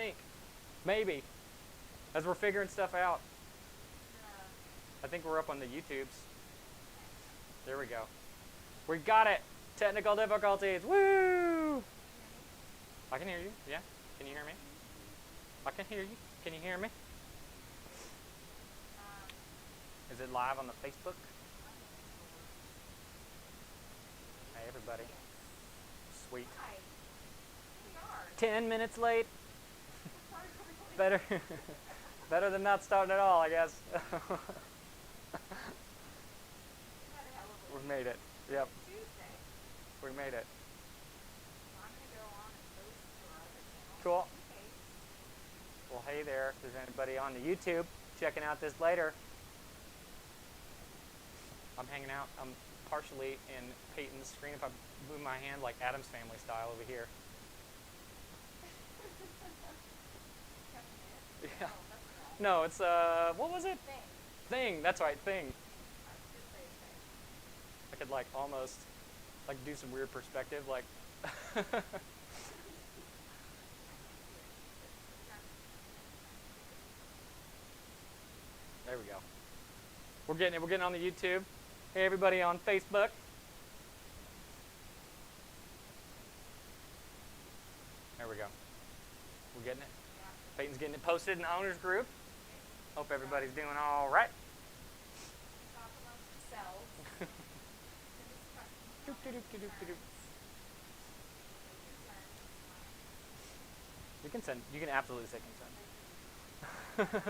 think. Maybe. As we're figuring stuff out. I think we're up on the YouTubes. There we go. We got it. Technical difficulties. Woo! I can hear you. Yeah. Can you hear me? I can hear you. Can you hear me? Is it live on the Facebook? Hey, everybody. Sweet. 10 minutes late. Better, better than not starting at all, I guess. We made it. Yep. We made it. Cool. Well, hey there. If there's anybody on the YouTube checking out this later, I'm hanging out. I'm partially in Peyton's screen. If I move my hand like Addams Family style over here. Yeah. No, it's what was it? Thing. That's right, Thing. I could like almost like do some weird perspective, like. There we go. We're getting it. We're getting on the YouTube. Hey, everybody on Facebook. There we go. We're getting it. Peyton's getting it posted in the owners group. Hope everybody's doing all right. You can send. You can absolutely say consent.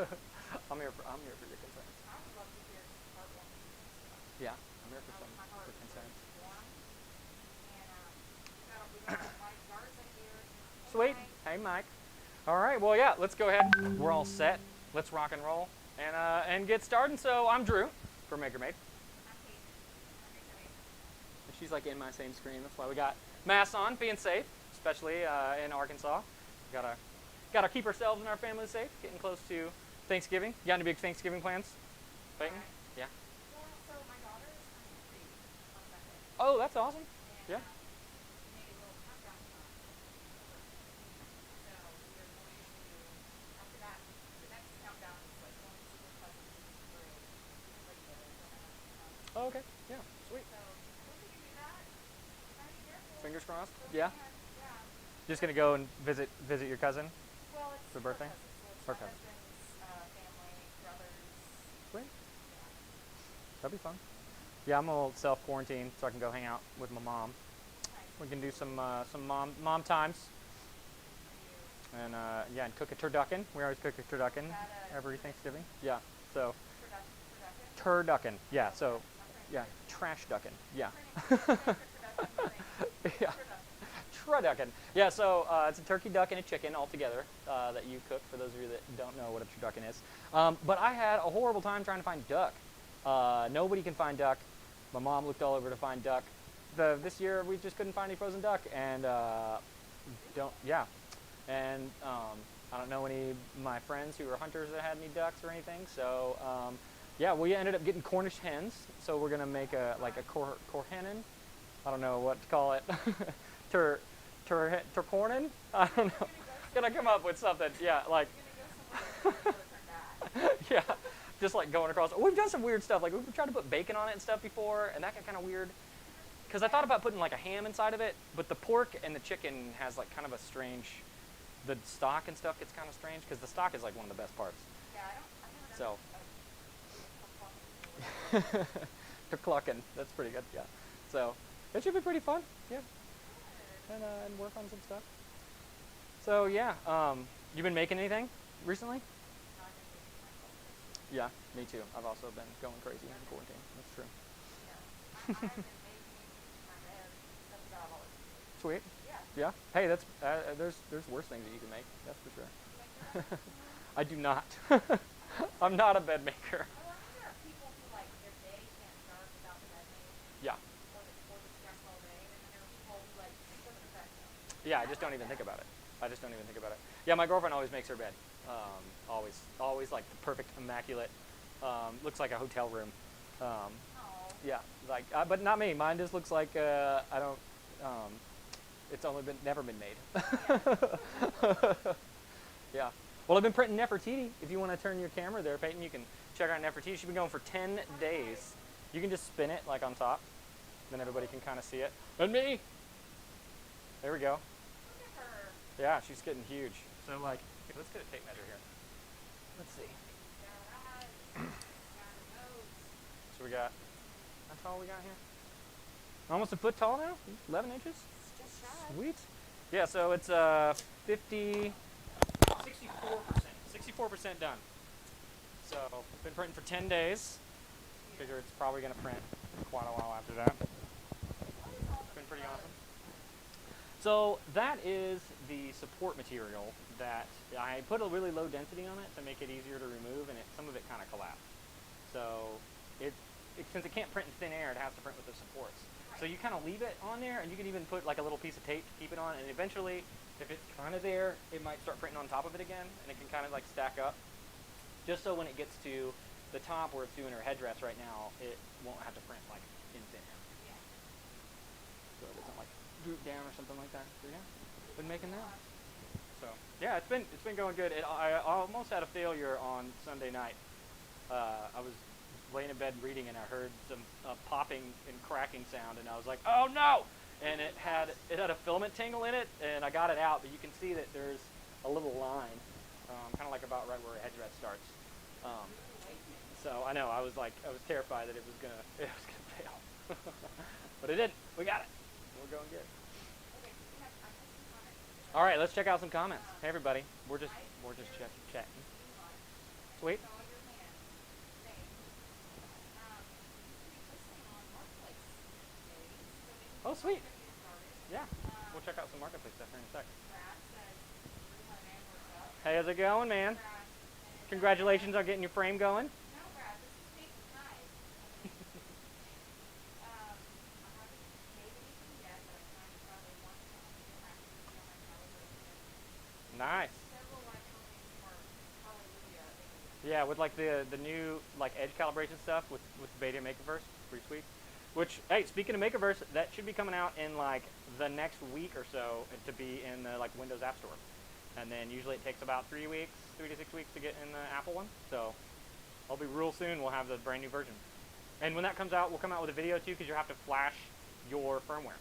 I'm here for your consent. Yeah, I'm here for consent. Sweet. Hey, Mike. All right. Well, yeah. Let's go ahead. We're all set. Let's rock and roll and get started. So I'm Drew for MakerMade. She's like in my same screen. That's why we got masks on, being safe, especially in Arkansas. Gotta keep ourselves and our families safe. Getting close to Thanksgiving. You got any big Thanksgiving plans, Peyton? Yeah. So my daughter is turning 3 on Sunday. Oh, that's awesome. Yeah. We made a little countdown song. So we're going to, after that, the next countdown is like going to see her cousins for like the Oh, okay. Yeah. Sweet. So I hope we can do that. Gotta be careful. Fingers crossed. So Yeah. yeah. Just gonna go and visit your cousin Well, it's for her birthday. cousins, so it's Her my cousin. husband's family, brothers. Sweet. Yeah. That'd be fun. Yeah, I'm gonna self quarantine so I can go hang out with my mom. Nice. We can do some mom times. And yeah, and cook a turducken. We always cook a turducken every Thanksgiving. Yeah. So turducken. Yeah. So yeah, trash duckin. Yeah. Yeah. Turducken. Yeah. So it's a turkey, duck, and a chicken all together that you cook. For those of you that don't know what a turducken is, but I had a horrible time trying to find duck. Nobody can find duck. My mom looked all over to find duck. This year we just couldn't find any frozen duck, and And I don't know any of my friends who are hunters that had any ducks or anything. So yeah, we ended up getting Cornish hens. So we're gonna make a Corhennen. I don't know what to call it. Turcornen? I don't know. Gonna come up with something. Yeah, like. Yeah, just like going across. We've done some weird stuff. Like we've tried to put bacon on it and stuff before, and that got kind of weird. Because I thought about putting like a ham inside of it, but the pork and the chicken has like kind of a strange. The stock and stuff gets kind of strange because the stock is like one of the best parts. Yeah, I don't So. Turclucking. That's pretty good. Yeah. So it should be pretty fun. Yeah. And work on some stuff. So yeah, you been making anything recently? Yeah, me too. I've also been going crazy in quarantine. That's true. I've been making my ribs. That's about all it's Sweet. Yeah. Yeah. Hey, that's there's worse things that you can make. That's for sure. I do not. I'm not a bed maker. I wonder if there are people who like their day can't start without the bed making Yeah. or the stress all day, and then there are people who like it doesn't affect them. Yeah, I just don't even think about it. I just don't even think about it. Yeah, my girlfriend always makes her bed. Always like the perfect, immaculate. Looks like a hotel room. Oh. Yeah, like, but not me. Mine just looks like I don't. It's never been made. Yeah. Well, I've been printing Nefertiti. If you want to turn your camera there, Peyton, you can check out Nefertiti. She's been going for 10 days. You can just spin it like on top. Then everybody can kind of see it. And me. There we go. Look at her. Yeah, she's getting huge. So like, here, let's get a tape measure here. Let's see. Got eyes. Got a nose. So we got, that's all we got here. Almost a foot tall now, 11 inches. It's just shy. Sweet. Yeah, so it's 64%, 64% done. So been printing for 10 days. Figure it's probably gonna print quite a while after that. It's been pretty awesome. So that is the support material that I put a really low density on it to make it easier to remove, and some of it kind of collapsed. So since it can't print in thin air, it has to print with the supports. So you kind of leave it on there, and you can even put like a little piece of tape to keep it on, and eventually, if it's kind of there, it might start printing on top of it again, and it can kind of like stack up. Just so when it gets to the top where it's doing her headdress right now, it won't have to print like in thin air. Yeah. So it doesn't like droop down or something like that. So yeah, been making that. So yeah, it's been going good. I almost had a failure on Sunday night. I was laying in bed reading, and I heard some popping and cracking sound, and I was like, oh no! And it had a filament tingle in it, and I got it out, but you can see that there's a little line, kind of like about right where a headdress starts. So I know I was terrified that it was gonna fail, but it didn't. We got it. We're going good. Okay, we have some comments. All right, let's check out some comments. Hey everybody, we're just chatting. Sweet. Saw your hand. Thanks. You should be listening on Marketplace days, so maybe Oh, sweet. get you started. Yeah, we'll check out some marketplace stuff here in a sec. Brad says, "Bruce, man, what's up?" Hey, how's it going, man? Brad, and Congratulations on getting your frame going. no, Brad, this is Kate Knight. I haven't made anything yet, but I'm trying to probably want to get access to my calibration. Nice. Several like homies for Hallelujah. Yeah, with like the new like edge calibration stuff with Beta Makerverse, pretty sweet. Which, hey, speaking of Makerverse, that should be coming out in like the next week or so to be in the like Windows App Store, and then usually it takes about 3 to 6 weeks to get in the Apple one. So I'll be real soon. We'll have the brand new version, and when that comes out, we'll come out with a video too, because you have to flash your firmware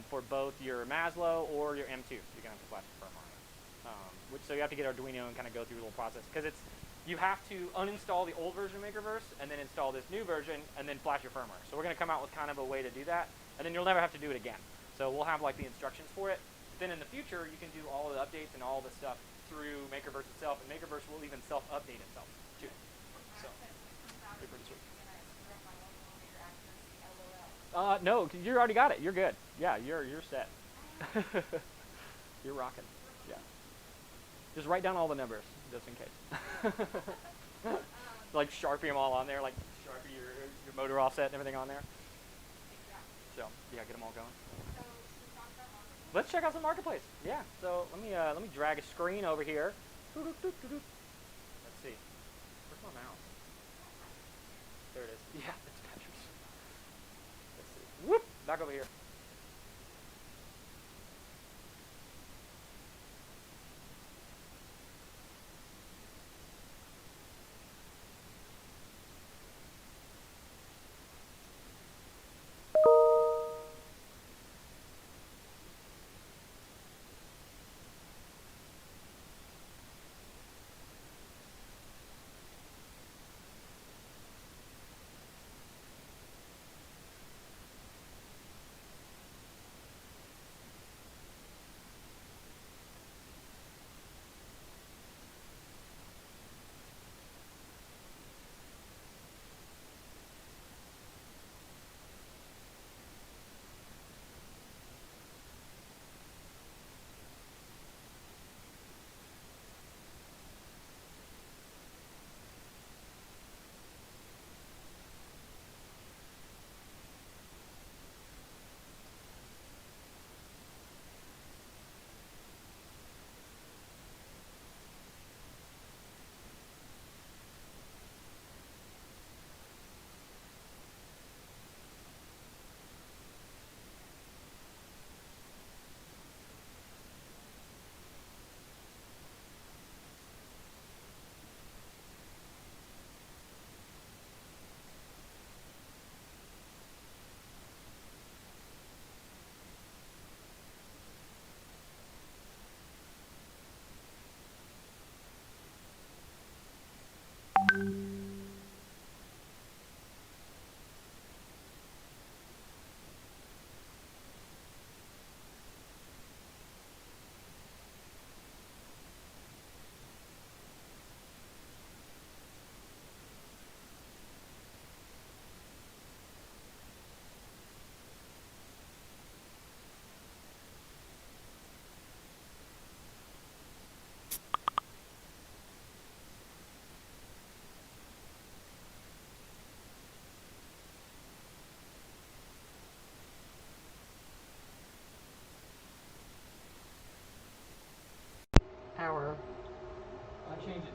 for both your Maslow or your M2. You're gonna have to flash the firmware. So you have to get Arduino and kind of go through a little process, because you have to uninstall the old version of Makerverse and then install this new version and then flash your firmware. So we're going to come out with kind of a way to do that, and then you'll never have to do it again. So we'll have like the instructions for it. Then in the future, you can do all the updates and all the stuff through Makerverse itself, and Makerverse will even self-update itself too. So it'll be pretty sweet. No, you already got it. You're good. Yeah, you're set. You're rocking. Yeah. Just write down all the numbers, just in case. Like Sharpie them all on there, like Sharpie your motor offset and everything on there. So yeah, get them all going. Let's check out some marketplace. Yeah. So let me drag a screen over here. Let's see. Where's my mouse? There it is. Yeah, it's Patrick's. Let's see. Whoop! Back over here.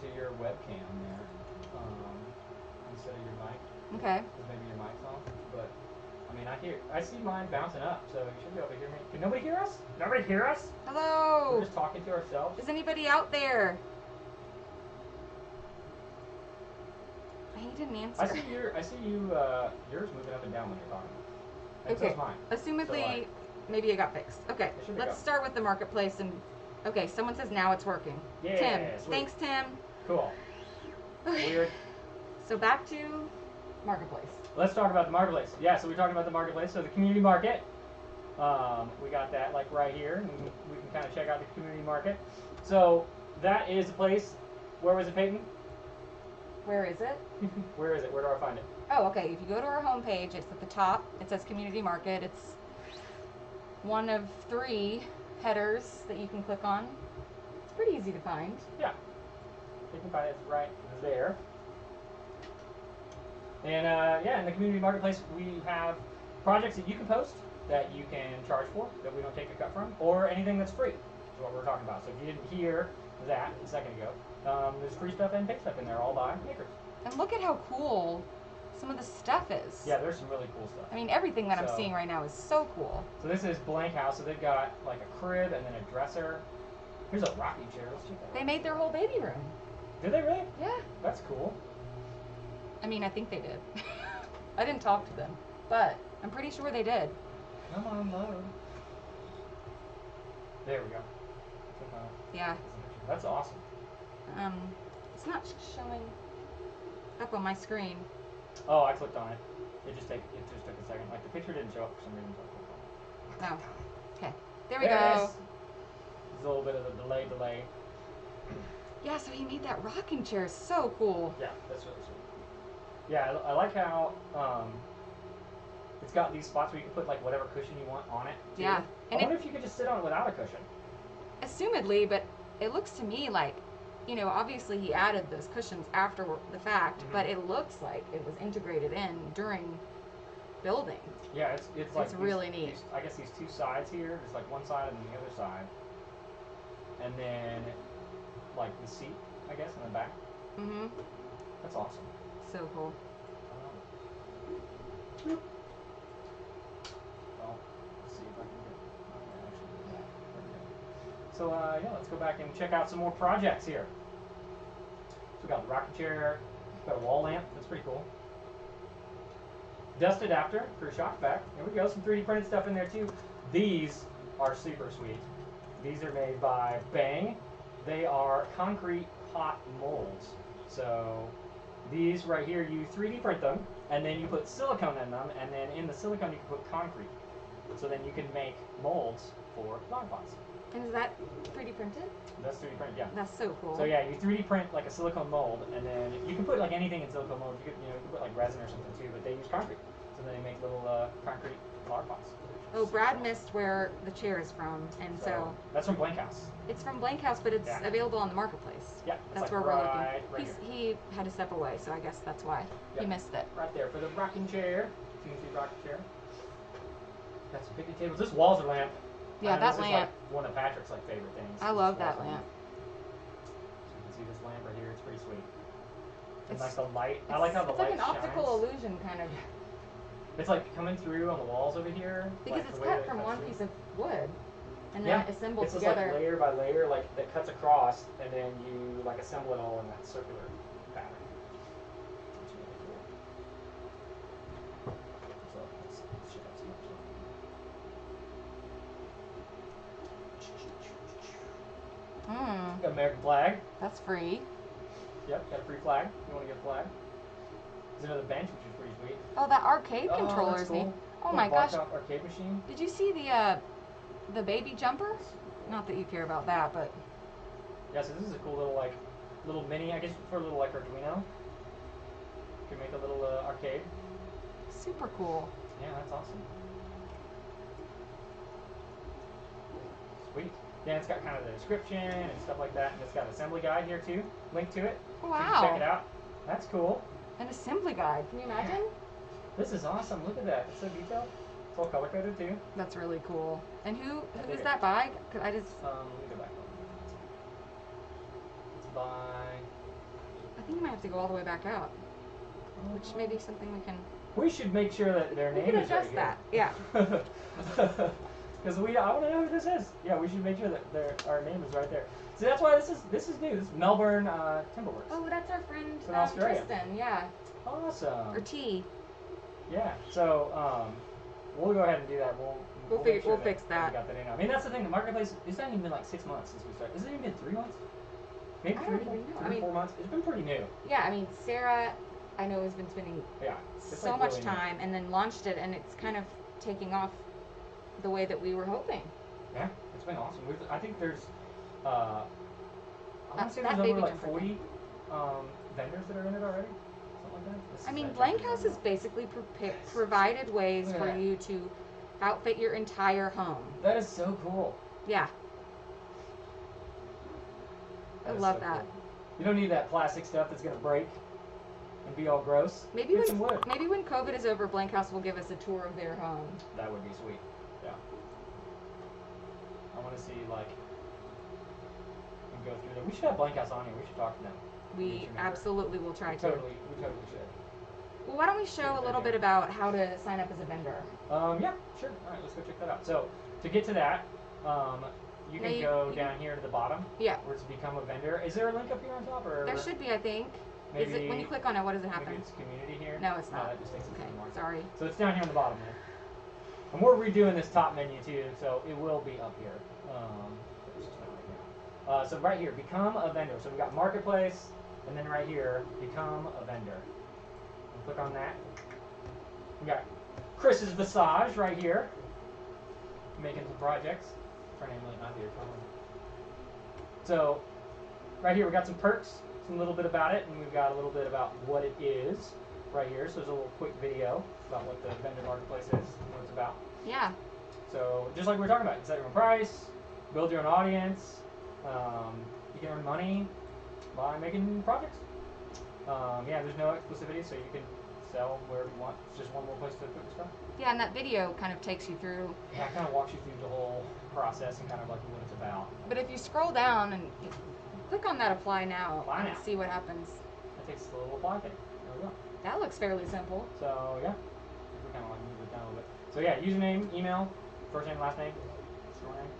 to your webcam there instead of your mic. Okay. 'Cause maybe your mic's off. But I mean, I see mine bouncing up, so you should be able to hear me. Can nobody hear us? Nobody hear us? Hello. We're just talking to ourselves. Is anybody out there? He didn't answer. I see you. Yours moving up and down when you're talking. And Okay. so's mine. Assumedly, maybe it got fixed. Okay, It should be let's go. start with the marketplace and. Okay, someone says now it's working. Yeah, Tim. sweet. Thanks, Tim. Cool. Okay. Weird. So back to marketplace. Let's talk about the marketplace. Yeah, so we're talking about the marketplace. So the community market. We got that like right here, and we can kind of check out the community market. So that is a place. Where was it, Peyton? Where is it? Where is it? Where do I find it? Oh, okay. If you go to our homepage, it's at the top. It says community market. It's one of 3 headers that you can click on. It's pretty easy to find. Yeah. You can find it right there. And yeah, in the community marketplace, we have projects that you can post that you can charge for, that we don't take a cut from, or anything that's free, is what we're talking about. So if you didn't hear that a second ago, there's free stuff and paid stuff in there, all by makers. And look at how cool some of the stuff is. Yeah, there's some really cool stuff. I mean, everything that I'm So- seeing right now is so cool. So this is Blank House, so they've got like a crib and then a dresser. Here's a rocking chair. Let's check that out. They made their whole baby room. Did they really? Yeah. That's cool. I mean, I think they did. I didn't talk to them, but I'm pretty sure they did. Come on, load. There we go. Yeah. That's awesome. It's not showing up on my screen. Oh, I clicked on it. It just took a second. Like the picture didn't show up for some reason. So I clicked on it. Oh. Okay. There we There it go. is. There's a little bit of a delay. Yeah, so he made that rocking chair so cool. Yeah, that's really sweet. Yeah, I like how it's got these spots where you can put like whatever cushion you want on it. Too. Yeah, I and wonder if you could just sit on it without a cushion. Assumedly, but it looks to me like, you know, obviously he added those cushions after the fact, Mhm. but it looks like it was integrated in during building. Yeah, it's like really neat. I guess these 2 sides here. There's like one side and then the other side, and then like the seat, I guess, in the back. Mm-hmm. That's awesome. So cool. Well, let's see if I can get. Actually, do that. There we go. So yeah, let's go back and check out some more projects here. So we got the rocking chair, got a wall lamp. That's pretty cool. Dust adapter for a shock vac. There we go. Some 3D printed stuff in there too. These are super sweet. These are made by Bang. They are concrete pot molds. So these right here, you 3D print them, and then you put silicone in them, and then in the silicone you can put concrete. So then you can make molds for flower pots. And is that 3D printed? That's 3D printed, yeah. That's so cool. So yeah, you 3D print like a silicone mold, and then you can put like anything in silicone mold. You can put like resin or something too, but they use concrete. So then they make little concrete flower pots. Oh, Brad missed where the chair is from, and so that's from Blank House. it's from Blank House, but it's Yeah. available on the marketplace. Yeah, it's That's like where we're right looking. here. He had to step away, so I guess that's why he Yep. missed it. Right there for the rocking chair. You can see rocking chair. Got some picnic tables. This Walzer lamp. Yeah, I know that this lamp. Is like one of Patrick's like favorite things. I is love this that Walzer lamp. So you can see this lamp right here. It's pretty sweet. And It's- like the light. I like how the it's light like an optical shines. illusion kind of, It's like coming through on the walls over here. because like it's the way cut that it from cuts one through. piece of wood and Yeah, then assembled it's just together. like layer by layer, like that cuts across, and then you like assemble it all in that circular pattern. It's really cool. So let's check out some more stuff. Hmm, American flag. that's free. Yep, got a free flag. You want to get a flag? There's another bench, which is pretty sweet. Oh, that arcade Oh, controller that's is neat. cool. Oh Little my gosh, Bartop arcade machine. did you see the baby jumper? Not that you care about that, but Yeah, so this is a cool little mini, I guess, for a little like Arduino. You can make a little arcade. super cool. Yeah, that's awesome. Sweet. Yeah, it's got kind of the description and stuff like that, and it's got an assembly guide here too, link to it. So you can check it Wow, out. That's cool. an assembly guide. Can you imagine? This is awesome. Look at that. It's so detailed. It's all color coded too. That's really cool. And who dig is it. that by? 'Cause I just Let me go back. It's by might have to go all the way back out, which may be something we can. We should make sure that their We name can is right adjust that. Yeah. here. Because I want to know who this is. Yeah, we should make sure that our name is right there. So that's why this is new. This is Melbourne Timberworks. Oh, that's our friend From Australia. Tristan. Yeah. Awesome. Or T. Yeah. So we'll go ahead and do that. We'll make sure We'll fix that. We got that in. I mean, that's the thing. The marketplace. It's not even been like 6 months since we started. Has it even been 3 months? Maybe I three, don't even know. I 3 mean- 4 months. It's been pretty new. Yeah. I mean, Sarah, I know has been spending Yeah. It's so like much really new. time, and then launched it, and it's kind of taking off the way that we were hoping. Yeah, it's been awesome. I think there's, I want to say That there's over baby like jumper 40 vendors that are in it already. Something like that. This I is mean, actually Blank really House good. has basically provided ways Look at for that. you to outfit your entire home. That is so cool. Yeah. I That is love so that. cool. You don't need that plastic stuff that's gonna break and be all gross. Maybe Get some when wood. COVID is over, Blank House will give us a tour of their home. That would be sweet. Yeah. I want to see like and go through them. We should have Blank House on here. We should talk to them. We Need your number. absolutely will try We to. totally should. Well, why don't we show a little bit about how to sign up as a vendor? Yeah, sure. All right, let's go check that out. So to get to that, you Now can you- go you down here to the bottom Yeah. where it's become a vendor. Is there a link up here on top, or There should be, I think. Is it when you click on it? What does it maybe happen? it's community here? No, it's No, not. that just takes us to Okay, the market. sorry. So it's down here on the bottom there. And we're redoing this top menu too, so it will be up here. But it's just not right now. So right here, become a vendor. So we got marketplace, and then right here, become a vendor. And click on that. We got Chris's Visage right here, making some projects. Trying to not be a problem. So right here, we got some perks, some little bit about it, and we've got a little bit about what it is right here. So there's a little quick video about what the vendor marketplace is, what it's about. Yeah. So just like we were talking about, you set your own price, build your own audience. You can earn money by making projects. Yeah, there's no exclusivity, so you can sell wherever you want. It's just one more place to put your stuff. Yeah, and that video kind of takes you through. Yeah, it kind of walks you through the whole process and kind of like what it's about. But if you scroll down and click on that apply now Apply and now. see what happens. That takes the little apply thing. There we go. That looks fairly simple. So yeah, we kind of like move it down a little bit. So yeah, username, email, first name, last name, short name,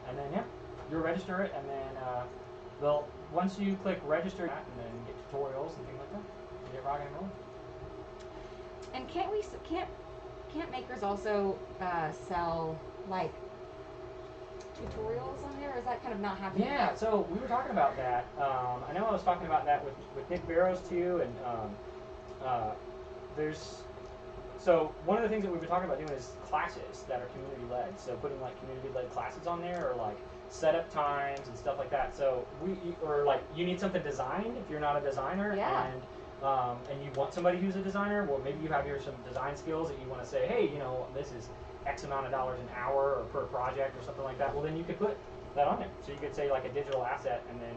and then yeah, you'll register it, and then they'll once you click register that, and then get tutorials and things like that, you get rocking and rolling. And can't makers also sell like tutorials on there, or is that kind of not happening? Yeah, so we were talking about that. I know I was talking about that with Nick Barrows too, and there's so one of the things that we've been talking about doing is classes that are community led. So putting like community led classes on there, or like setup times and stuff like that. So or like you need something designed if you're not a designer, Yeah. and you want somebody who's a designer. Well, maybe you have here some design skills that you want to say, hey, you know, this is X amount of dollars an hour or per project or something like that. Well, then you could put that on there. So you could say like a digital asset, and then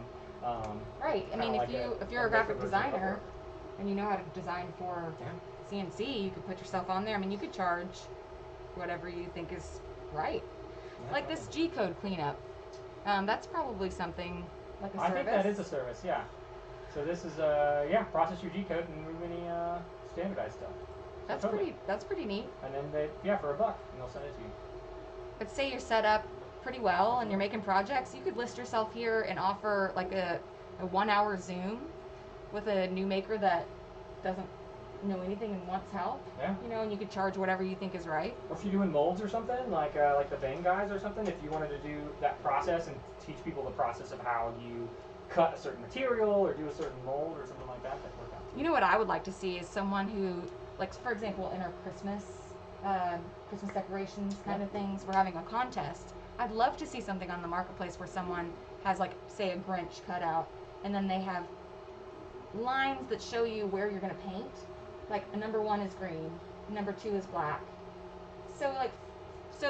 Right. I kinda mean, like if you're a maker graphic version of designer Upwork. and you know how to design for Yeah. CNC, you could put yourself on there. I mean, you could charge whatever you think is right. Yeah, Like this G code cleanup. That's probably something like a I service. think that is a service, yeah. So this is process your G code and remove any standardized stuff. So That's totally. pretty neat. And then for $1, and they'll send it to you. But say you're set up pretty well and you're making projects, you could list yourself here and offer like a 1 hour Zoom with a new maker that doesn't know anything and wants help. Yeah. You know, and you could charge whatever you think is right. Or if you're doing molds or something, like the Bang guys or something, if you wanted to do that process and teach people the process of how you cut a certain material or do a certain mold or something like that, that'd work out. You know what I would like to see is someone who, like for example, in our Christmas decorations kind of things, we're having a contest. I'd love to see something on the marketplace where someone has like, say, a Grinch cut out, and then they have lines that show you where you're going to paint. Like a number 1 is green, number 2 is black. So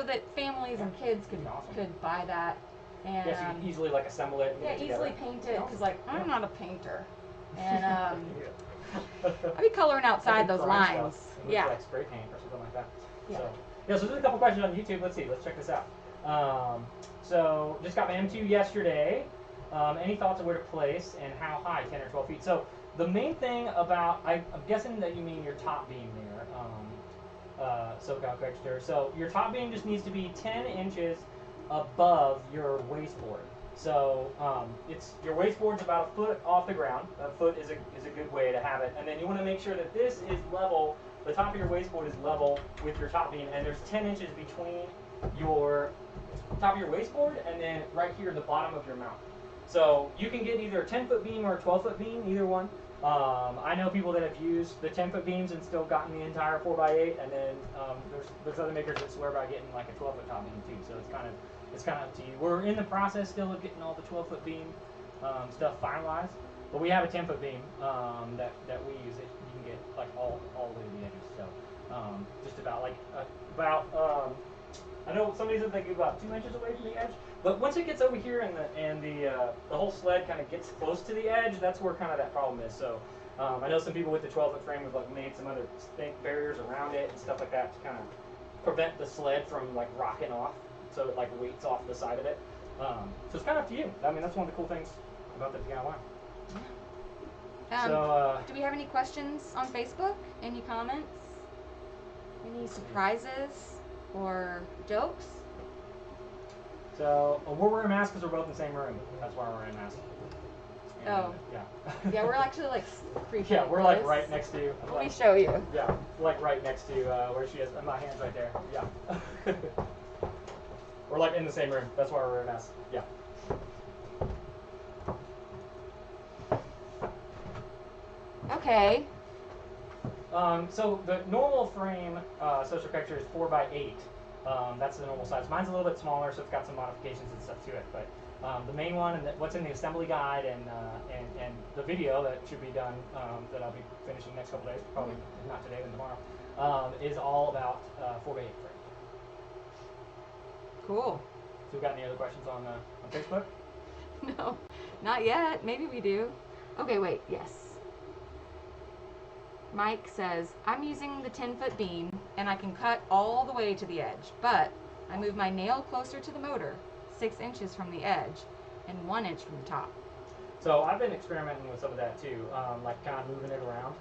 that families and kids could Awesome. could buy that and Yeah, so you can easily like assemble it and yeah, get it easily together. paint it because like I'm Yeah. not a painter, and Yeah. I'd be coloring outside those Crime lines. stuff. It looks Yeah. like spray paint or something like that. Yeah. So there's a couple questions on YouTube. Let's see. Let's check this out. So just got my M2 yesterday. Any thoughts on where to place and how high, 10 or 12 feet? So the main thing about, I'm guessing that you mean your top beam there, SoCal Texture. So your top beam just needs to be 10 inches above your wasteboard. So it's your wasteboard's about a foot off the ground. A foot is a good way to have it. And then you want to make sure that this is level. The top of your wasteboard is level with your top beam, and there's 10 inches between your top of your wasteboard and then right here the bottom of your mount. So you can get either a 10-foot beam or a 12-foot beam, either one. I know people that have used the 10-foot beams and still gotten the entire 4x8, and then there's other makers that swear by getting like a 12-foot top beam too. So it's kind of up to you. We're in the process still of getting all the 12-foot beam stuff finalized, but we have a 10-foot beam that we use. It you can get like all the way to the edges. So just about I know somebody said they get about 2 inches away from the edge, but once it gets over here and the whole sled kind of gets close to the edge, that's where kind of that problem is. So I know some people with the 12-foot frame have like made some other barriers around it and stuff like that to kind of prevent the sled from like rocking off, so it like weights off the side of it. So it's kind of up to you. I mean, that's one of the cool things about the DIY. Do we have any questions on Facebook? Any comments? Any surprises or jokes? So we're wearing masks because we're both in the same room. That's why we're wearing masks. And, Oh. Yeah. Yeah, we're actually like creepy. Yeah, we're like right next to you. Let me show you. Yeah, like right next to where she is. And my hand's right there. Yeah. We're like in the same room. That's why we're wearing masks. Yeah. Okay. So the normal frame social picture is 4x8. That's the normal size. Mine's a little bit smaller, so it's got some modifications and stuff to it. But the main one and what's in the assembly guide and the video that should be done that I'll be finishing next couple days, probably not today, then tomorrow, is all about 4x8 frame. Cool. So we got any other questions on Facebook? No, not yet. Maybe we do. Okay, wait. Yes. Mike says, I'm using the 10-foot beam and I can cut all the way to the edge, but I move my nail closer to the motor, 6 inches from the edge and 1 inch from the top. So I've been experimenting with some of that too, like kind of moving it around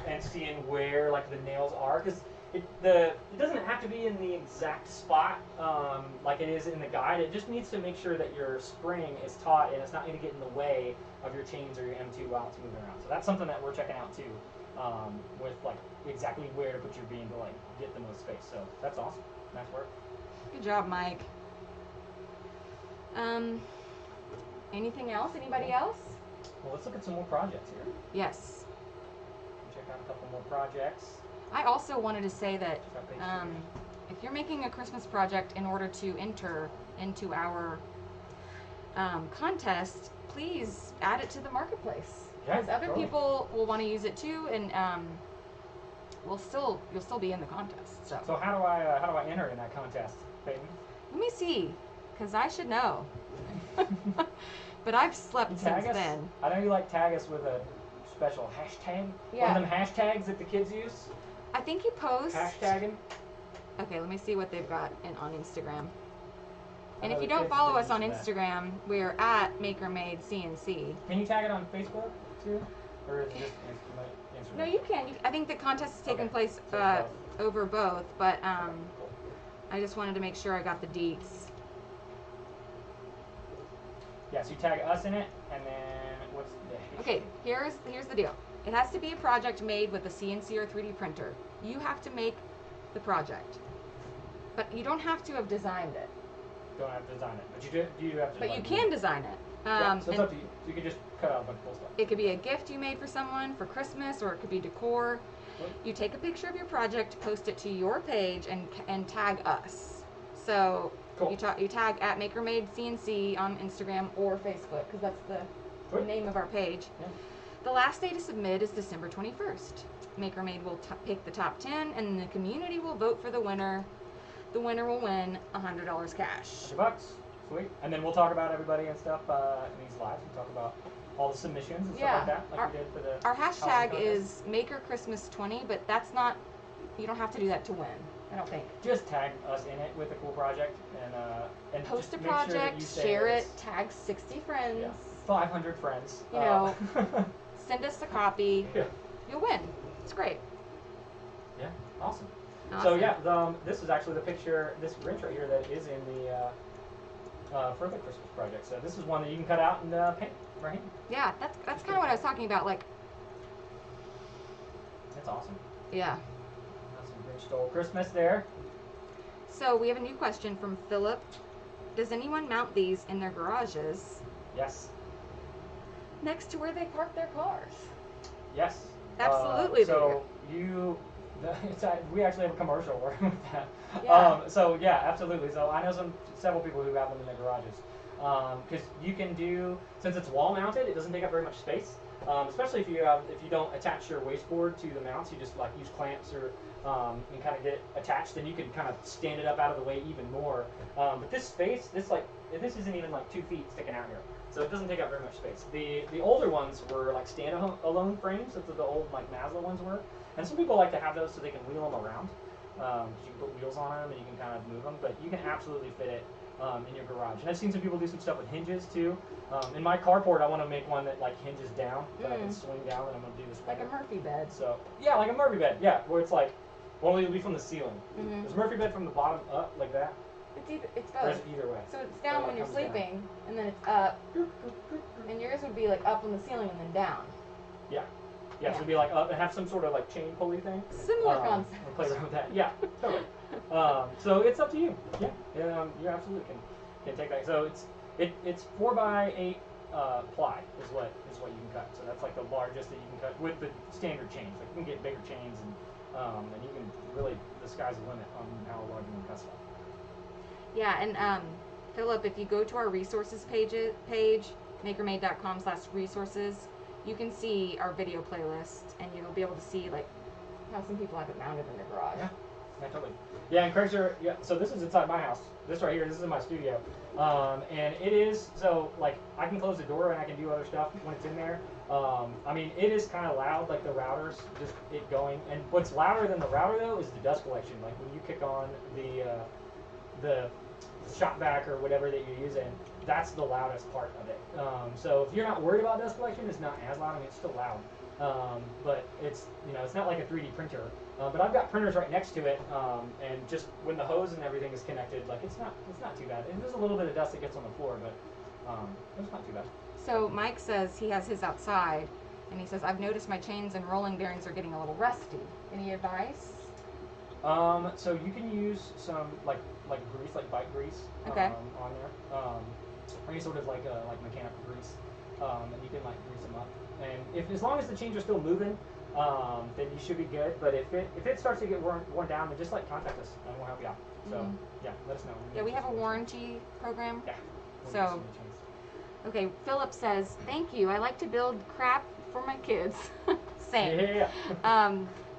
and seeing where like the nails are, because it doesn't have to be in the exact spot like it is in the guide. It just needs to make sure that your spring is taut and it's not going to get in the way of your chains or your M2 while it's moving around. So that's something that we're checking out too, with like exactly where to put your beam to like get the most space. So that's awesome. Nice work. Good job, Mike. Anything else? Anybody else? Well, let's look at some more projects here. Yes. Check out a couple more projects. I also wanted to say that if you're making a Christmas project in order to enter into our contest, please add it to the marketplace. Because other people will want to use it too, and you'll still be in the contest. So how do I enter in that contest, Peyton? let me see, because I should know. But I've slept since then. I know you like tag us with a special hashtag. Yeah. One of them hashtags that the kids use. I think you post. Hashtagging. Okay, let me see what they've got on Instagram. I And know if you the don't kids follow are us on used to that. Instagram, we're at MakerMadeCNC. Can you tag it on Facebook too, or is it just Instagram? No, you can. I think the contest is taking Okay. place So over both, but Cool. I just wanted to make sure I got the deets. Yeah, so you tag us in it, and then what's the Okay, here's the deal. It has to be a project made with a CNC or 3D printer. You have to make the project, but you don't have to have designed it. Don't have to design it, but you do have to. But like, you do can it. design it. Yeah, so it's and up to you. You can just cut out a bunch of cool stuff. it could be a gift you made for someone for Christmas, or it could be decor. You take a picture of your project, post it to your page, and tag us. So Cool. you tag at MakerMadeCNC on Instagram or Facebook, because that's the Sweet. name of our page. Yeah. The last day to submit is December 21st. MakerMade will pick the top 10, and the community will vote for the winner. The winner will win $100 cash. $100. Sweet. And then we'll talk about everybody and stuff in these lives. We'll talk about all the submissions and Yeah. stuff like that, like we did for the Our housing hashtag contest. is MakerChristmas20, but that's not, you don't have to do that to win. I don't think. just tag us in it with a cool project and Post just a make sure that project, you say share it, it's- tag 60 friends, Yeah. 500 friends. You know. send us a copy. yeah. You'll win. It's great. Yeah. Awesome. So Awesome. yeah, this is actually the picture, this Grinch right here that is in the Further Christmas project. So this is one that you can cut out and paint right here. Yeah, that's kind of what I was talking about. Like, That's awesome. yeah. That's some Grinch stole Christmas there. So we have a new question from Philip. Does anyone mount these in their garages Yes. next to where they park their cars? Yes. Absolutely they So we actually have a commercial working with that. Yeah. So yeah, absolutely. So I know several people who have them in their garages. Because you can do, since it's wall mounted, it doesn't take up very much space. Especially if you don't attach your wasteboard to the mounts, you just like use clamps or and kind of get it attached, then you can kind of stand it up out of the way even more. But this space, this isn't even like 2 feet sticking out here, so it doesn't take up very much space. The older ones were like stand-alone frames, that's what the old like Maslow ones were, and some people like to have those so they can wheel them around. Because you can put wheels on them and you can kind of move them, but you can absolutely fit it in your garage. And I've seen some people do some stuff with hinges too. In my carport, I want to make one that like hinges down, that I can swing down, and I'm going to do this Like a winter. Murphy bed. So yeah, like a Murphy bed, yeah, where it's like, well, it'll be from the ceiling. Mhm. Is Murphy bed from the bottom up like that, It's or is both. it either way? So it's down Or when it you're comes down? sleeping, and then it's up, and yours would be like up on the ceiling and then down. Yeah, so it'd be like up and have some sort of like chain pulley thing. Similar concept. We'll play around with that. Yeah, totally. So it's up to you. Yeah, you absolutely can take that. So it's 4x8 ply is what you can cut. So that's like the largest that you can cut with the standard chains. Like you can get bigger chains and you can really, the sky's the limit on how large you can cut stuff. Yeah, and Philip, if you go to our resources page, makermade.com/resources, you can see our video playlist, and you'll be able to see like how some people have it mounted in their garage. Yeah, totally. Yeah, and Craig's are, yeah, so this is inside my house. This right here, this is in my studio. And it is, so like I can close the door and I can do other stuff when it's in there. I mean, it is kind of loud, like the routers, just it going. And what's louder than the router though is the dust collection. Like when you kick on the shop vac or whatever that you're using, that's the loudest part of it. So if you're not worried about dust collection, it's not as loud. I mean, it's still loud. But it's, it's not like a 3D printer. But I've got printers right next to it, and just when the hose and everything is connected, like it's not too bad. There's a little bit of dust that gets on the floor, but it's not too bad. So Mike says he has his outside, and he says, I've noticed my chains and rolling bearings are getting a little rusty. Any advice? So you can use some like grease, like bike grease, Okay. on there, any sort of like mechanical grease, and you can like grease them up. And as long as the chains are still moving, then you should be good. But if it starts to get worn down, then just like contact us and we'll help you out. So Mhm. yeah, let us know. Yeah, we have a warranty program. Yeah. we'll So- get some new chains. Okay, Philip says, thank you. I like to build crap for my kids. Same. Yeah.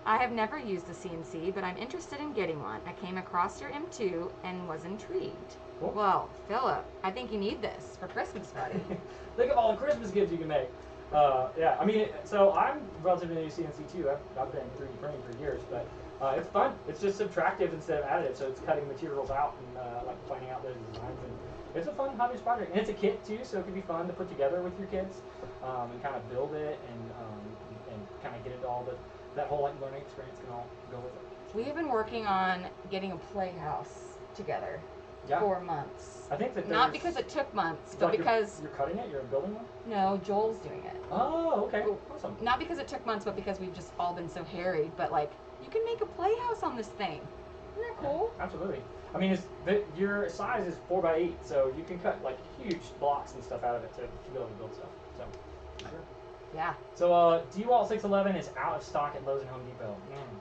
I have never used a CNC, but I'm interested in getting one. I came across your M2 and was intrigued. Cool. Well, Philip, I think you need this for Christmas, buddy. Think of all the Christmas gifts you can make. Yeah, I mean, so I'm relatively new to CNC too. I've been 3D printing for years, but it's fun. It's just subtractive instead of additive, so it's cutting materials out and like planning out those designs. And it's a fun hobbyist project, and it's a kit too, so it can be fun to put together with your kids and kind of build it and kind of get it all that whole like learning experience can all go with it. We have been working on getting a playhouse together Yeah, for months. I think that Not there's- because it took months, it's but like because, you're cutting it, you're building one. no, Joel's doing it. Oh, okay, awesome. Not because it took months, but because we've just all been so harried. But like, you can make a playhouse on this thing. Isn't that cool? Absolutely. I mean, your size is 4x8, so you can cut like huge blocks and stuff out of it to be able to build stuff. So, sure. Yeah. So, DeWalt 611 is out of stock at Lowe's and Home Depot.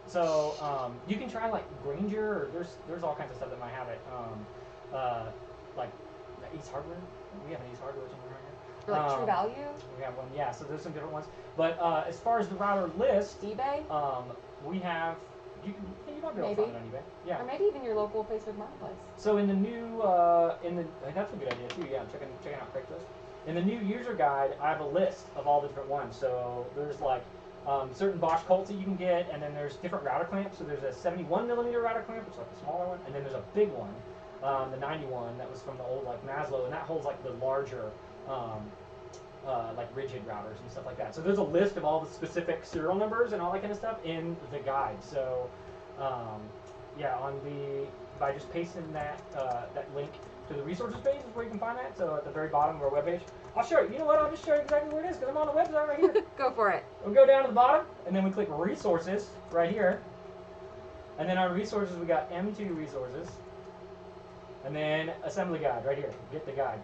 So, you can try like Granger, or there's all kinds of stuff that might have it. Like Ace Hardware. We have an Ace Hardware somewhere right here. Or like True Value, We have one, yeah. So there's some different ones. But as far as the router list, eBay, we have. You might be able to Maybe. find it on eBay. Yeah. or maybe even your local Facebook Marketplace. So in the new, that's a good idea too. Yeah, checking out Craigslist. In the new user guide, I have a list of all the different ones. So there's like certain Bosch Colts that you can get, and then there's different router clamps. So there's a 71 millimeter router clamp, which is like a smaller one, and then there's a big one, the 91 that was from the old like Maslow, and that holds like the larger like rigid routers and stuff like that. So there's a list of all the specific serial numbers and all that kind of stuff in the guide. So yeah, by just pasting that that link to the resources page is where you can find that. So at the very bottom of our webpage, I'll show you. You know what? I'll just show you exactly where it is because I'm on the website right here. Go for it. We'll go down to the bottom, and then we click resources right here. And then on resources, we got M2 resources. And then assembly guide right here. Get the guide.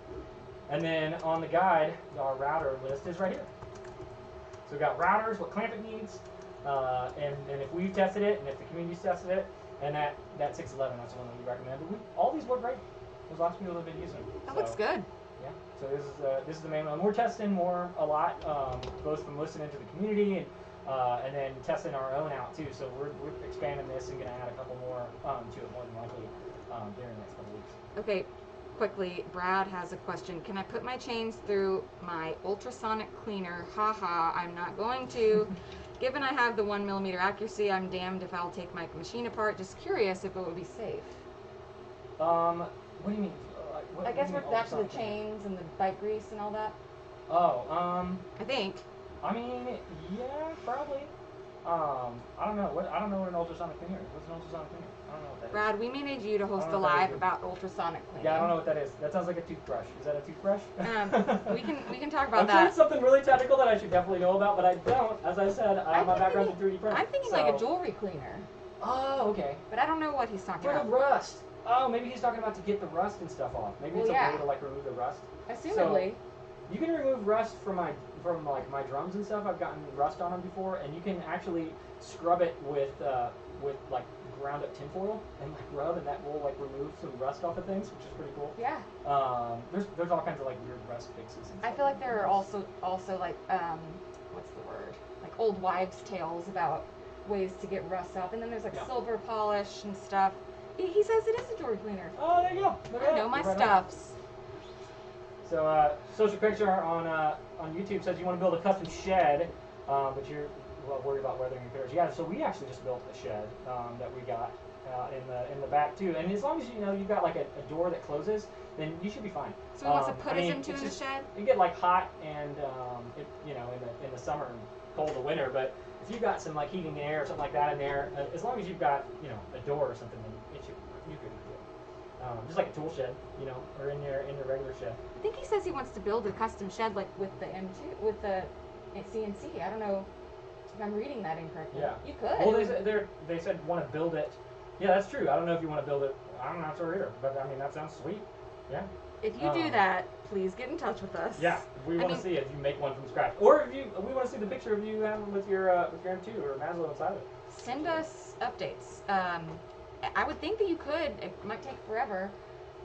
And then on the guide, our router list is right here. So we got routers, what clamp it needs, and if we've tested it, and if the community's tested it, and that 611, that's the one that we recommend. But all these work great. There's lots of people that have been using them. That So, looks good. yeah. So this is the main one. We're testing a lot, both from listening to the community and then testing our own out too. So we're expanding this and going to add a couple more to it more than likely during the next couple weeks. Okay, quickly, Brad has a question. Can I put my chains through my ultrasonic cleaner? Haha, I'm not going to. Given I have the 1 millimeter accuracy, I'm damned if I'll take my machine apart. Just curious if it would be safe. What do you mean? I guess we're back to the ultrasonic? chains and the bike grease and all that. Oh, I think. I mean, yeah, probably. I don't know. I don't know what an ultrasonic cleaner is. What's an ultrasonic cleaner? I don't know what that is. Brad, we may need you to host I a don't know what that live is. about ultrasonic cleaning. Yeah, I don't know what that is. That sounds like a toothbrush. Is that a toothbrush? We can talk about I'm sure that. it's something really technical that I should definitely know about, but I don't. As I said, my background's in 3D printing. I'm thinking like a jewelry cleaner, Oh, okay. but I don't know what he's talking For the about. rust. Oh, maybe he's talking about to get the rust and stuff off. Maybe it's Well, a yeah. way to like remove the rust. Assumedly. You can remove rust from my drums and stuff. I've gotten rust on them before, and you can actually scrub it with like ground up tinfoil and like rub, and that will like remove some rust off of things, which is pretty cool. Yeah. There's all kinds of like weird rust fixes. And I stuff feel like that there you are can use. also like what's the word? Like old wives' tales about ways to get rust off, and then there's like Yeah. silver polish and stuff. He says it is a jewelry cleaner. Oh, there you go. Look at I that. know my Right on. stuffs. So, Social Picture on YouTube says you want to build a custom shed, but you're worried about weathering repairs. Yeah, so we actually just built a shed that we got in the back too. And as long as you know you've got like a door that closes, then you should be fine. So he wants to I put us mean, into it's the just- shed. You get like hot and in the summer and cold the winter, but if you've got some like heating and air or something like that in there, as long as you've got a door or something, then you could do it. Just like a tool shed, or in your regular shed. I think he says he wants to build a custom shed like with the M2 with the CNC. I don't know if I'm reading that incorrectly. Yeah. You could. Well, they said want to build it. Yeah, that's true. I don't know if you want to build it. I'm not sure either, but I mean that sounds sweet. Yeah. If you do that, please get in touch with us. Yeah, we want to see if you make one from scratch, or if we want to see the picture of you with your M2 or Maslow inside of it. Send us updates. I would think that you could. It might take forever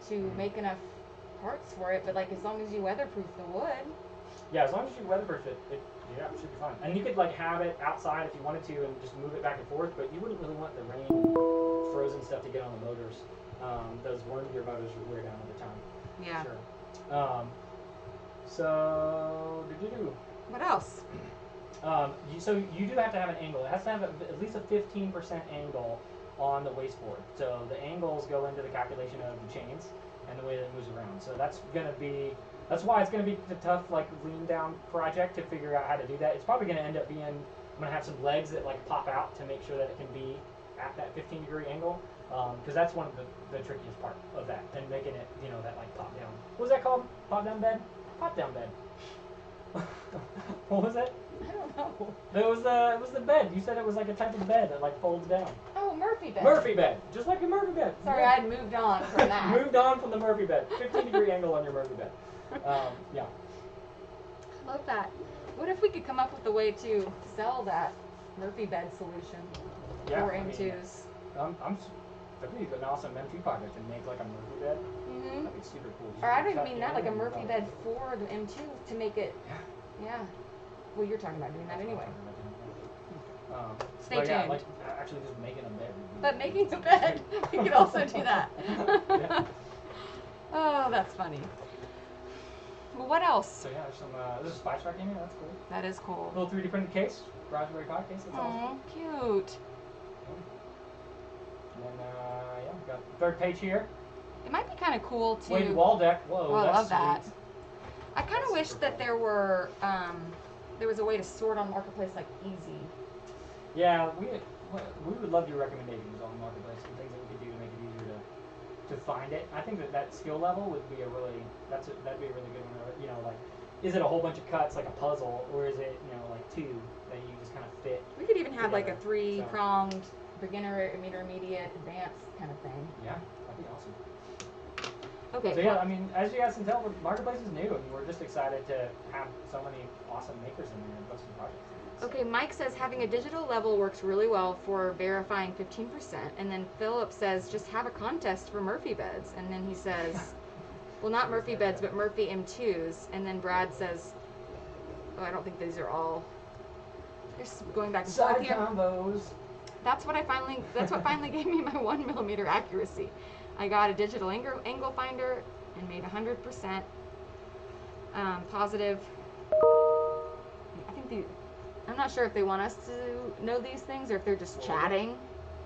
to make enough parts for it, but like as long as you weatherproof the wood. Yeah, as long as you weatherproof it, it should be fine. And you could like have it outside if you wanted to, and just move it back and forth. But you wouldn't really want the rain, frozen stuff to get on the motors. Those one-gear motors would wear down over time. Yeah. Sure. So What else? So you do have to have an angle. It has to have at least a 15% angle on the wasteboard. So the angles go into the calculation of the chains and the way that it moves around. So that's why it's gonna be a tough like lean down project to figure out how to do that. It's probably gonna end up being I'm gonna have some legs that like pop out to make sure that it can be at that 15-degree angle. Because that's one of the trickiest part of that, and making it, that like pop down. What was that called? Pop down bed? Pop down bed. What was it? I don't know. It was the bed. You said it was like a type of bed that like folds down. Oh, Murphy bed. Murphy bed, just like a Murphy bed. Sorry, Yeah. I had moved on from that. Moved on from the Murphy bed. 15-degree angle on your Murphy bed. Yeah. Love that. What if we could come up with a way to sell that Murphy bed solution Yeah. for I mean, M2s? That'd be an awesome M2 project and make like a Murphy bed. Mm-hmm. That'd be super cool. Or I don't Cut even mean that, in like a and Murphy all bed that. for the M2 to make it. Yeah. Yeah. Well, you're talking about doing that anyway. Stay But yeah, tuned. like actually just making a bed. But making the bed, you could also do that. Yeah. Oh, that's funny. Well, what else? So yeah, there's some. This is Spice Rack in here. That's cool. That is cool. Little 3D printed case, Raspberry Pi case. That's awesome. Oh, cute. And then yeah, we got the third page here. It might be kind of cool to. Wade wall deck. Whoa, Oh, I that's love that. sweet. I kind of That's wish super that cool. there was a way to sort on Marketplace like easy. Yeah, we would love your recommendations on Marketplace and things that we could do to make it easier to find it. I think that skill level would be that'd be a really good one. You know, like, is it a whole bunch of cuts like a puzzle, or is it, you know, like two that you just kind of fit? We could even have like a Together, so. 3-pronged beginner, intermediate, advanced kind of thing. Yeah, that'd be awesome. Okay. So yeah, I mean, as you guys can tell, Marketplace is new, and we're just excited to have so many awesome makers in there and put some projects in there. So. Okay, Mike says having a digital level works really well for verifying 15%, and then Philip says just have a contest for Murphy beds, and then he says, well, not Murphy beds, but Murphy M2s, and then Brad says, oh, I don't think these are all. They're going back and forth Side here. combos. That's what finally gave me my 1mm accuracy. I got a digital angle finder and made 100% positive. I'm not sure if they want us to know these things or if they're just chatting,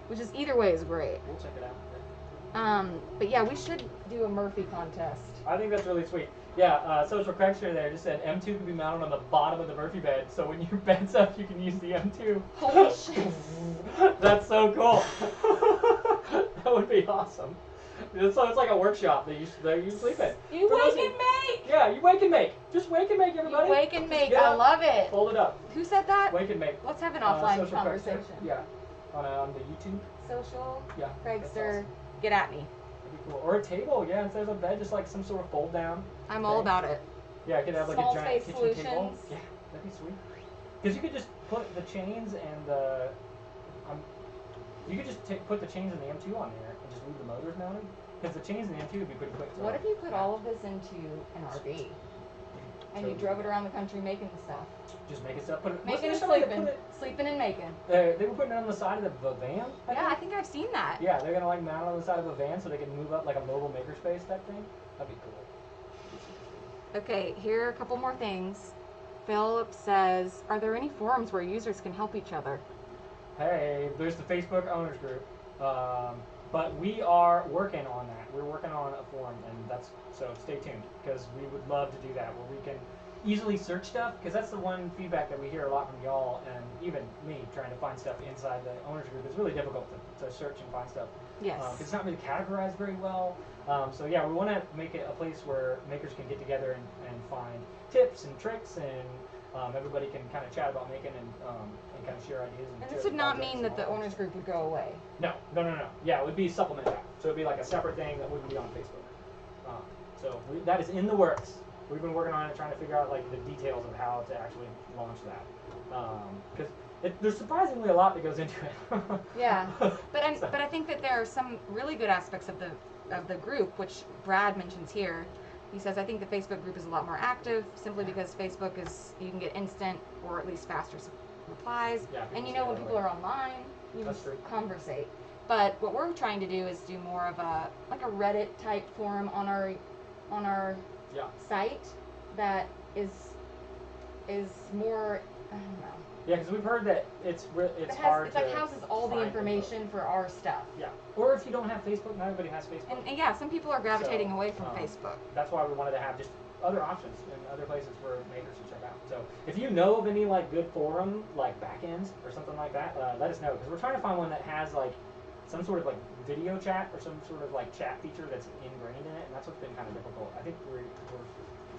which is either way is great. We'll check it out. But yeah, we should do a Murphy contest. I think that's really sweet. Yeah, Social Corrector there just said M2 can be mounted on the bottom of the Murphy bed, so when your bed's up, you can use the M2. Holy shit. That's so cool. That would be awesome. So it's like a workshop that you sleep in. You For those wake of and make! Yeah, you wake and make. Just wake and make, You everybody. wake and make. Get I up, love it. Fold it up. Who said that? Wake and make. Let's have an offline Social Corrector. conversation. Yeah, on the YouTube. Social, Yeah. that's Craigster, awesome. get at me. That'd be cool. Or a table, yeah, instead of a bed, just like some sort of fold down. I'm all thing. about it. Yeah, I could have like Small a giant space kitchen table. solutions. Yeah, that'd be sweet. Because you could just put the chains and the, you could just put the chains and the M2 on there and just leave the motors mounted. Because the chains and the M2 would be pretty quick. To What if you put all of this into an RV and you drove it around the country making the stuff? Just make it stuff. Put it. Making and wasn't there sleeping. somebody Sleeping and making. They were putting it on the side of the van. Yeah, I think I've seen that. Yeah, they're gonna like mount it on the side of a van so they can move up like a mobile makerspace type thing. That'd be cool. Okay, here are a couple more things. Philip says, are there any forums where users can help each other? Hey, there's the Facebook owners group, but we are working on that. We're working on a forum, and so stay tuned because we would love to do that where we can easily search stuff because that's the one feedback that we hear a lot from y'all and even me trying to find stuff inside the owners group. It's really difficult to search and find stuff. Yes. It's not really categorized very well. So yeah, we want to make it a place where makers can get together and find tips and tricks and everybody can kind of chat about making and kind of share ideas. And share this would not projects mean and that the all owners group would go away. No. Yeah, it would be supplement that. So it'd be like a separate thing that wouldn't be on Facebook. That is in the works. We've been working on it, trying to figure out like the details of how to actually launch that. Because there's surprisingly a lot that goes into it. Yeah, but I think that there are some really good aspects of the group, which Brad mentions here. He says, I think the Facebook group is a lot more active simply because Facebook you can get instant or at least faster replies. Yeah, And you people know when say people that are online, you That's just true. conversate. But what we're trying to do is do more of a Reddit type forum on our Yeah. site that is more, I don't know. Yeah, because we've heard that it's It hard to houses all the find information for our stuff. Yeah. Or if you don't have Facebook, not everybody has Facebook. And yeah, some people are gravitating So, away from Facebook. That's why we wanted to have just other options and other places for makers to check out. So if you know of any like good forum like backends or something like that, let us know because we're trying to find one that has like some sort of like video chat or some sort of like chat feature that's ingrained in it, and that's what's been kind of difficult. I think we're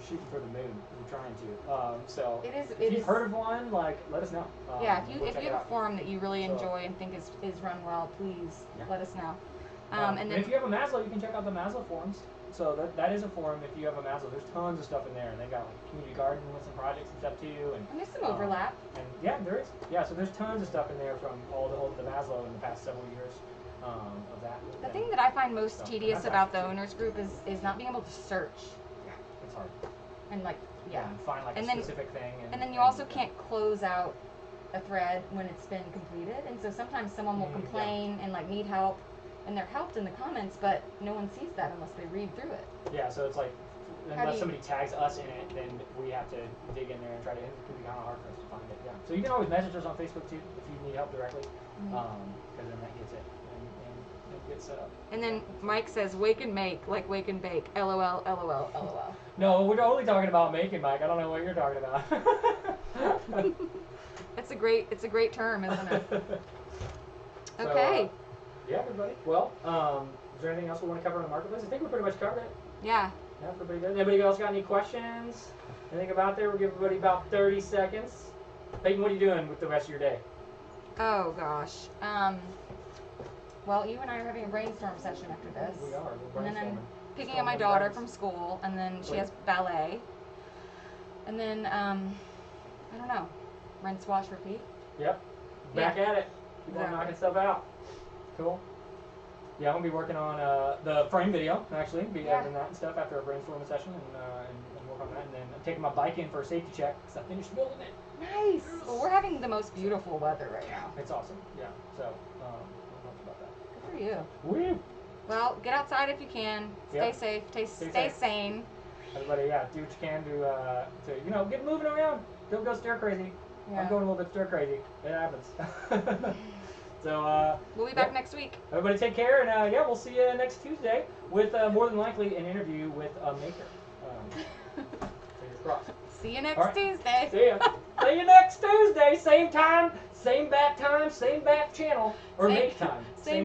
shooting for the moon. We're trying to. So if you've heard of one, like let us know. Yeah, we'll if check you it have a out. forum that you really So, enjoy and think is run well, please Yeah. let us know. and And then if you have a Maslow, you can check out the Maslow forums. So that is a forum if you have a Maslow. There's tons of stuff in there, and they got like community garden with some projects and stuff too. And there's some overlap. And yeah, there is. Yeah, so there's tons of stuff in there from all the Maslow in the past several years of that. The thing that I find most So, tedious that's about the actually- owners group is not being able to search Yeah, it's hard. and And find like And a then- specific thing. And then you also can't close out a thread when it's been completed. And so sometimes someone will Yeah. complain and need help, and they're helped in the comments, but no one sees that unless they read through it. Yeah, so it's like unless you- somebody tags us in it, then we have to dig in there and try to. It could be kind of hard for us to find it. Yeah. So you can always message us on Facebook too if you need help directly, because then that gets it and it gets set up. And then Mike says, "Wake and make, like wake and bake." LOL, LOL, LOL. No, we're only talking about making, Mike. I don't know what you're talking about. It's a great term, isn't it? So, Okay. yeah, everybody. Well, is there anything else we want to cover on the marketplace? I think we pretty much covered it. Yeah. Yeah, everybody good. Anybody else got any questions? Anything about there? We'll give everybody about 30 seconds. Peyton, what are you doing with the rest of your day? Oh gosh. Well, you and I are having a brainstorm session after this. We are. We're And then I'm brainstorming. picking up my Storming daughter dragons. from school, and then she Wait. has ballet. And then I don't know. Rinse, wash, repeat. Yep. Back at it. Keep on Exactly. knocking stuff out. Cool. Yeah, I'm gonna be working on the frame video actually. Be Yeah. editing that and stuff after a brainstorming session and work on that. And then I'm taking my bike in for a safety check because I finished building it. Nice. Well, we're having the most beautiful weather right now. It's awesome. Yeah. So I'm pumped about that. Good for you. Woo! Well, get outside if you can. Stay Yep. safe. Stay safe. sane. Everybody, yeah, do what you can to get moving around. Don't go stir crazy. Yeah. I'm going a little bit stir crazy. It happens. So We'll be back Yep. next week. everybody take care, and yeah, we'll see you next Tuesday with more than likely an interview with a maker. Fingers crossed. See you next All right. Tuesday. See ya. See you next Tuesday, same time, same bat channel, or Same- make time. same